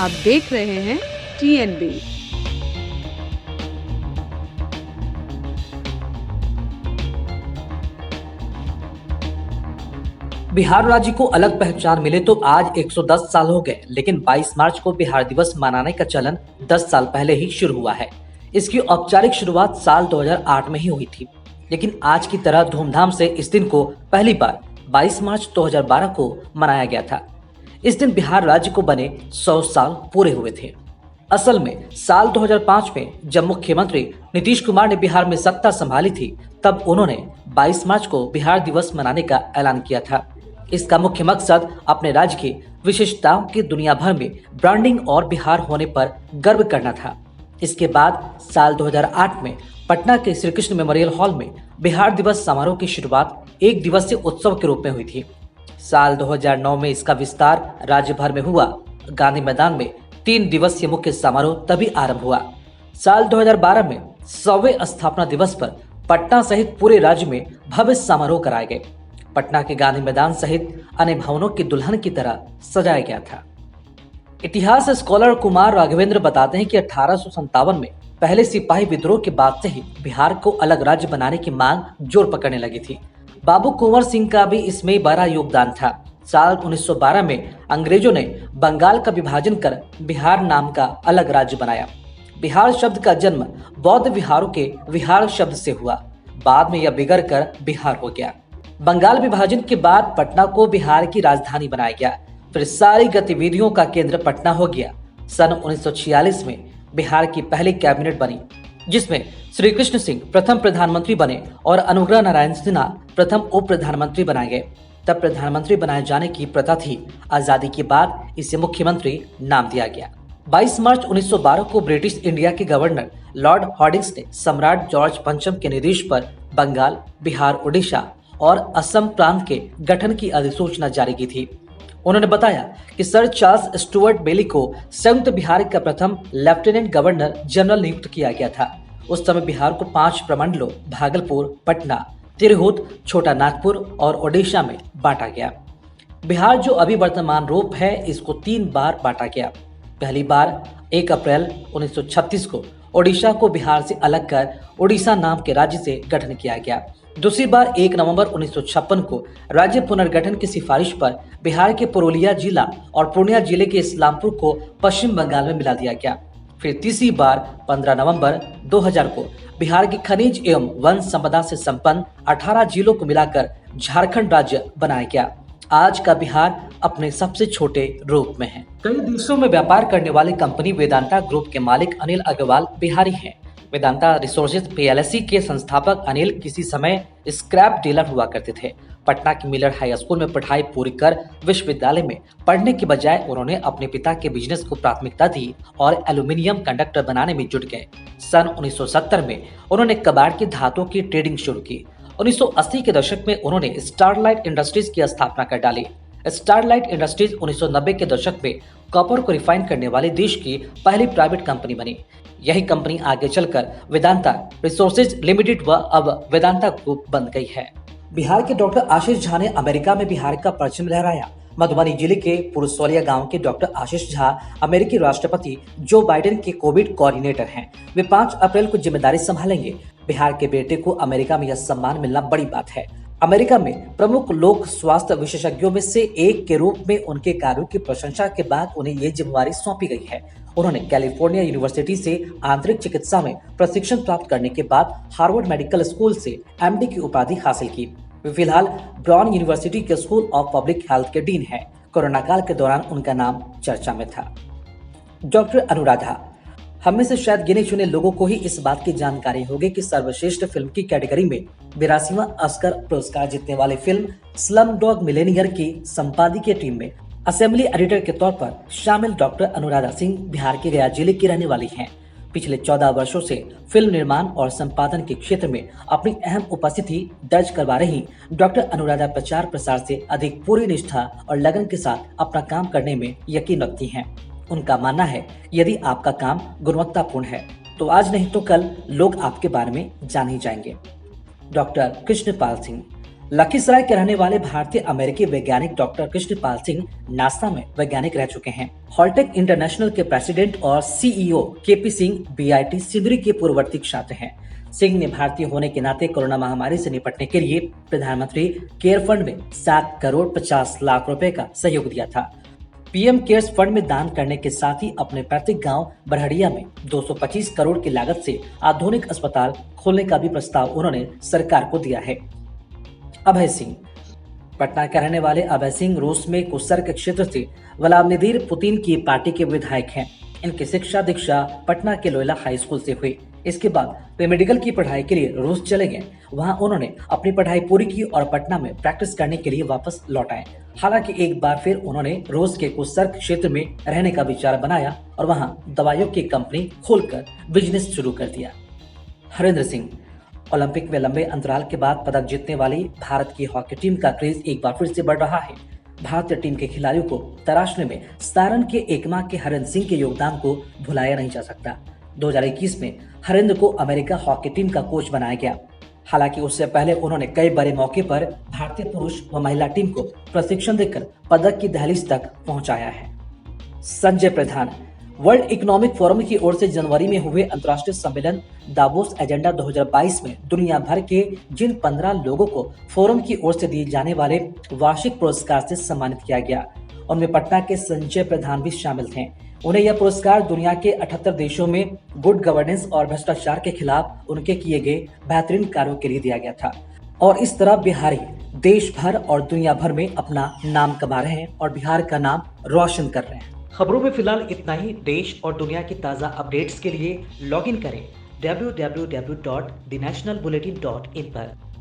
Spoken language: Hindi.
आप देख रहे हैं TNB। बिहार राज्य को अलग पहचान मिले तो आज 110 साल हो गए, लेकिन 22 मार्च को बिहार दिवस मनाने का चलन 10 साल पहले ही शुरू हुआ है। इसकी औपचारिक शुरुआत साल 2008 में ही हुई थी, लेकिन आज की तरह धूमधाम से इस दिन को पहली बार 22 मार्च 2012 को मनाया गया था। इस दिन बिहार राज्य को बने 100 साल पूरे हुए थे। असल में साल 2005 में जब मुख्यमंत्री नीतीश कुमार ने बिहार में सत्ता संभाली थी, तब उन्होंने 22 मार्च को बिहार दिवस मनाने का ऐलान किया था। इसका मुख्य मकसद अपने राज्य की विशेषताओं की दुनिया भर में ब्रांडिंग और बिहार होने पर गर्व करना था। इसके बाद साल 2008 में पटना के श्री कृष्ण मेमोरियल हॉल में बिहार दिवस समारोह की शुरुआत एक दिवसीय उत्सव के रूप में हुई थी। साल 2009 में इसका विस्तार राज्य भर में हुआ। गांधी मैदान में 3 दिवसीय मुख्य समारोह तभी आरंभ हुआ। साल 2012 में 100वें स्थापना दिवस पर पटना सहित पूरे राज्य में भव्य समारोह कराए गए। पटना के गांधी मैदान सहित अन्य भवनों की दुल्हन की तरह सजाया गया था। इतिहास स्कॉलर कुमार राघवेंद्र बताते हैं कि 1857 में पहले सिपाही विद्रोह के बाद से ही बिहार को अलग राज्य बनाने की मांग जोर पकड़ने लगी थी। बाबू कुंवर सिंह का भी इसमें बड़ा योगदान था। साल 1912 में अंग्रेजों ने बंगाल का विभाजन कर बिहार नाम का अलग राज्य बनाया। बिहार शब्द का जन्म बौद्ध विहारों के विहार शब्द से हुआ। बाद में यह बिगड़ कर बिहार हो गया। बंगाल विभाजन के बाद पटना को बिहार की राजधानी बनाया गया। फिर सारी गतिविधियों का केंद्र पटना हो गया। सन 1946 में बिहार की पहली कैबिनेट बनी, जिसमें श्री कृष्ण सिंह प्रथम प्रधानमंत्री बने और अनुग्रह नारायण सिन्हा प्रथम उप प्रधानमंत्री बनाए गए। तब प्रधानमंत्री बनाए जाने की प्रथा थी। आजादी के बाद इसे मुख्यमंत्री नाम दिया गया। 22 मार्च 1912 को ब्रिटिश इंडिया के गवर्नर लॉर्ड हॉर्डिंग्स ने सम्राट जॉर्ज पंचम के निर्देश पर बंगाल, बिहार, उड़ीसा और असम प्रांत के गठन की अधिसूचना जारी की थी। उन्होंने बताया कि सर चार्ल्स स्टुअर्ट बेली को संयुक्त बिहार का प्रथम लेफ्टिनेंट गवर्नर जनरल नियुक्त किया गया था। उस समय बिहार को 5 प्रमंडलों भागलपुर, पटना, तिरहुत, छोटा नागपुर और ओडिशा में बांटा गया। बिहार जो अभी वर्तमान रूप है, इसको 3 बार बांटा गया। पहली बार 1 अप्रैल 1936 को ओडिशा को बिहार से अलग कर ओडिशा नाम के राज्य से गठन किया गया। दूसरी बार 1 नवंबर 1956 को राज्य पुनर्गठन की सिफारिश पर बिहार के पुरुलिया जिला और पूर्णिया जिले के इस्लामपुर को पश्चिम बंगाल में मिला दिया गया। फिर तीसरी बार 15 नवंबर 2000 को बिहार की खनिज एवं वन संपदा से संपन्न 18 जिलों को मिलाकर झारखंड राज्य बनाया गया। आज का बिहार अपने सबसे छोटे रूप में है। कई देशों में व्यापार करने वाली कंपनी वेदांता ग्रुप के मालिक अनिल अग्रवाल बिहारी हैं। वेदांता रिसोर्सेज PLC के संस्थापक अनिल किसी समय स्क्रैप डीलर हुआ करते थे। पटना की मिलर हाई स्कूल में पढ़ाई पूरी कर विश्वविद्यालय में पढ़ने के बजाय उन्होंने अपने पिता के बिजनेस को प्राथमिकता दी और एल्यूमिनियम कंडक्टर बनाने में जुट गए। सन 1970 में उन्होंने कबाड़ की धातुओं की ट्रेडिंग शुरू की। 1980 के दशक में उन्होंने स्टारलाइट इंडस्ट्रीज की स्थापना कर डाली। स्टारलाइट इंडस्ट्रीज 1990 के दशक में कॉपर को रिफाइन करने वाली देश की पहली प्राइवेट कंपनी बनी। यही कंपनी आगे चलकर वेदांता रिसोर्सेज लिमिटेड व अब वेदांता ग्रुप बन गई है। बिहार के डॉक्टर आशीष झा ने अमेरिका में बिहार का परचम लहराया। मधुबनी जिले के पुरसौलिया गांव के डॉक्टर आशीष झा अमेरिकी राष्ट्रपति जो बाइडेन के कोविड कोऑर्डिनेटर हैं। वे 5 अप्रैल को जिम्मेदारी संभालेंगे। बिहार के बेटे को अमेरिका में यह सम्मान मिलना बड़ी बात है। अमेरिका में प्रमुख लोक स्वास्थ्य विशेषज्ञों में से एक के रूप में उनके कार्यों की प्रशंसा के बाद उन्हें ये जिम्मेदारी सौंपी गई है। उन्होंने कैलिफोर्निया यूनिवर्सिटी से आंतरिक चिकित्सा में प्रशिक्षण प्राप्त करने के बाद हार्वर्ड मेडिकल स्कूल से MD की उपाधि हासिल की। वे फिलहाल ब्राउन यूनिवर्सिटी के स्कूल ऑफ पब्लिक हेल्थ के डीन हैं। कोरोना काल के दौरान उनका नाम चर्चा में था। डॉक्टर अनुराधा, हम में से शायद गिने चुने लोगों को ही इस बात की जानकारी होगी कि सर्वश्रेष्ठ फिल्म की कैटेगरी में 82वां ऑस्कर पुरस्कार जीतने वाली फिल्म स्लम डॉग मिलेनियर की संपादकीय टीम में असेंबली एडिटर के तौर पर शामिल डॉक्टर अनुराधा सिंह बिहार के गया जिले की रहने वाली हैं। पिछले 14 वर्षों से फिल्म निर्माण और संपादन के क्षेत्र में अपनी अहम उपस्थिति दर्ज करवा रही डॉक्टर अनुराधा प्रचार प्रसार से अधिक पूरी निष्ठा और लगन के साथ अपना काम करने में यकीन रखती हैं। उनका मानना है, यदि आपका काम गुणवत्तापूर्ण है तो आज नहीं तो कल लोग आपके बारे में जान ही जाएंगे। डॉक्टर कृष्णपाल सिंह, लखीसराय के रहने वाले भारतीय अमेरिकी वैज्ञानिक डॉक्टर कृष्णपाल सिंह नासा में वैज्ञानिक रह चुके हैं। हॉलटेक इंटरनेशनल के प्रेसिडेंट और CEO KP Singh BIT Sindri के पूर्ववर्ती छात्र हैं। सिंह ने भारतीय होने के नाते कोरोना महामारी से निपटने के लिए प्रधानमंत्री केयर फंड में 7 करोड़ 50 लाख रुपए का सहयोग दिया था। पीएम केयर्स फंड में दान करने के साथ ही अपने पैतृक गांव बरहड़िया में 225 करोड़ की लागत से आधुनिक अस्पताल खोलने का भी प्रस्ताव उन्होंने सरकार को दिया है। अभय सिंह पटना के रहने वाले अभय सिंह रूस में कुर्स्क क्षेत्र से व्लादिमीर पुतिन की पार्टी के विधायक हैं। इनकी शिक्षा दीक्षा पटना के लोयला हाई स्कूल से हुई। इसके बाद वे मेडिकल की पढ़ाई के लिए रूस चले गए। वहां उन्होंने अपनी पढ़ाई पूरी की और पटना में प्रैक्टिस करने के लिए वापस लौट आए। हालांकि एक बार फिर उन्होंने रूस के कुर्स्क क्षेत्र में रहने का विचार बनाया और वहां दवाइयों की कंपनी खोलकर बिजनेस शुरू कर दिया। हरेंद्र सिंह ओलंपिक में लंबे अंतराल के बाद पदक जीतने वाली भारत की हॉकी टीम का क्रेज एक बार फिर से बढ़ रहा है। भारतीय टीम के खिलाड़ियों को तराशने में सारण के एकमा के हरेंद्र सिंह के योगदान को भुलाया नहीं जा सकता। 2021 में हरेंद्र को अमेरिका हॉकी टीम का कोच बनाया गया। हालांकि उससे पहले उन्होंने कई बड़े मौके पर भारतीय पुरुष व महिला टीम को प्रशिक्षण देकर पदक की दहलीज तक पहुंचाया है। संजय प्रधान वर्ल्ड इकोनॉमिक फोरम की ओर से जनवरी में हुए अंतर्राष्ट्रीय सम्मेलन दावोस एजेंडा 2022 में दुनिया भर के जिन 15 लोगों को फोरम की ओर से दिए जाने वाले वार्षिक पुरस्कार से सम्मानित किया गया, उनमें पटना के संजय प्रधान भी शामिल थे। उन्हें यह पुरस्कार दुनिया के 78 देशों में गुड गवर्नेंस और भ्रष्टाचार के खिलाफ उनके किए गए बेहतरीन कार्यों के लिए दिया गया था। और इस तरह बिहारी देश भर और दुनिया भर में अपना नाम कमा रहे हैं और बिहार का नाम रोशन कर रहे हैं। खबरों में फिलहाल इतना ही। देश और दुनिया की ताज़ा अपडेट्स के लिए लॉगिन करें www.thenationalbulletin.in पर।